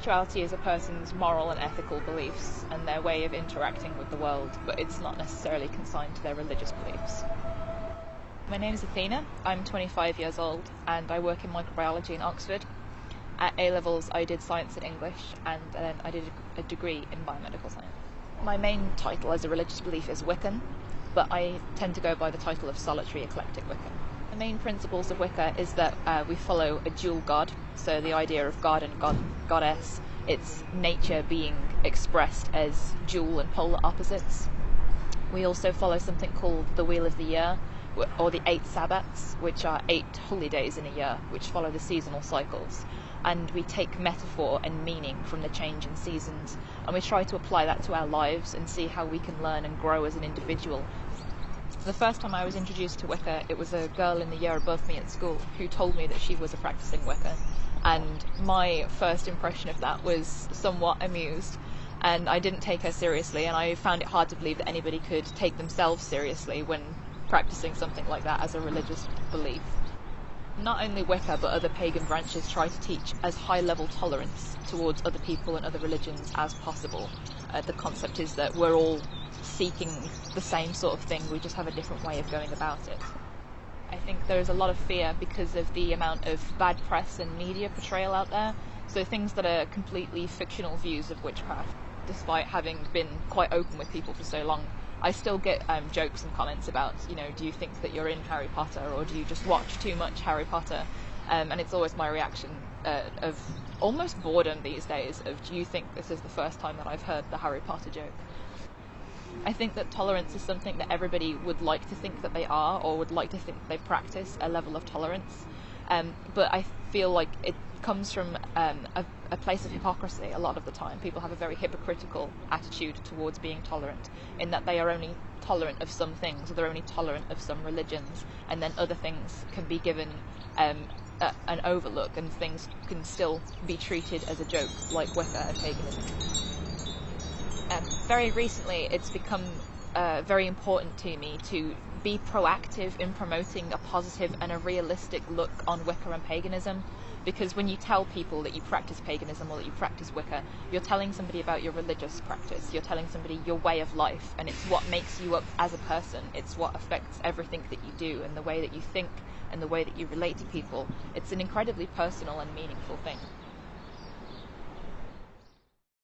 Spirituality is a person's moral and ethical beliefs and their way of interacting with the world, but it's not necessarily consigned to their religious beliefs. My name is Athena, I'm 25 years old and I work in microbiology in Oxford. At A-levels I did science and English, and then I did a degree in biomedical science. My main title as a religious belief is Wiccan, but I tend to go by the title of solitary eclectic Wiccan. The main principles of Wicca is that we follow a dual god, so the idea of god and goddess, it's nature being expressed as dual and polar opposites. We also follow something called the Wheel of the Year, or the 8 Sabbats, which are 8 holy days in a year, which follow the seasonal cycles. And we take metaphor and meaning from the change in seasons, and we try to apply that to our lives and see how we can learn and grow as an individual. The first time I was introduced to Wicca, it was a girl in the year above me at school who told me that she was a practicing Wicca, and my first impression of that was somewhat amused, and I didn't take her seriously, and I found it hard to believe that anybody could take themselves seriously when practicing something like that as a religious belief. Not only Wicca but other pagan branches try to teach as high level tolerance towards other people and other religions as possible. The concept is that we're all seeking the same sort of thing, we just have a different way of going about it. I think there's a lot of fear because of the amount of bad press and media portrayal out there, so things that are completely fictional views of witchcraft. Despite having been quite open with people for so long, I still get jokes and comments about, do you think that you're in Harry Potter, or do you just watch too much Harry Potter? And it's always my reaction of almost boredom these days, of do you think this is the first time that I've heard the Harry Potter joke? I think that tolerance is something that everybody would like to think that they are, or would like to think that they practice a level of tolerance. But I feel like it comes from a place of hypocrisy a lot of the time. People have a very hypocritical attitude towards being tolerant, in that they are only tolerant of some things, or they're only tolerant of some religions, and then other things can be given an overlook, and things can still be treated as a joke, like Wicca and paganism. Very recently it's become very important to me to be proactive in promoting a positive and a realistic look on Wicca and paganism, because when you tell people that you practice paganism or that you practice Wicca, you're telling somebody about your religious practice, you're telling somebody your way of life, and it's what makes you up as a person, it's what affects everything that you do and the way that you think and the way that you relate to people. It's an incredibly personal and meaningful thing.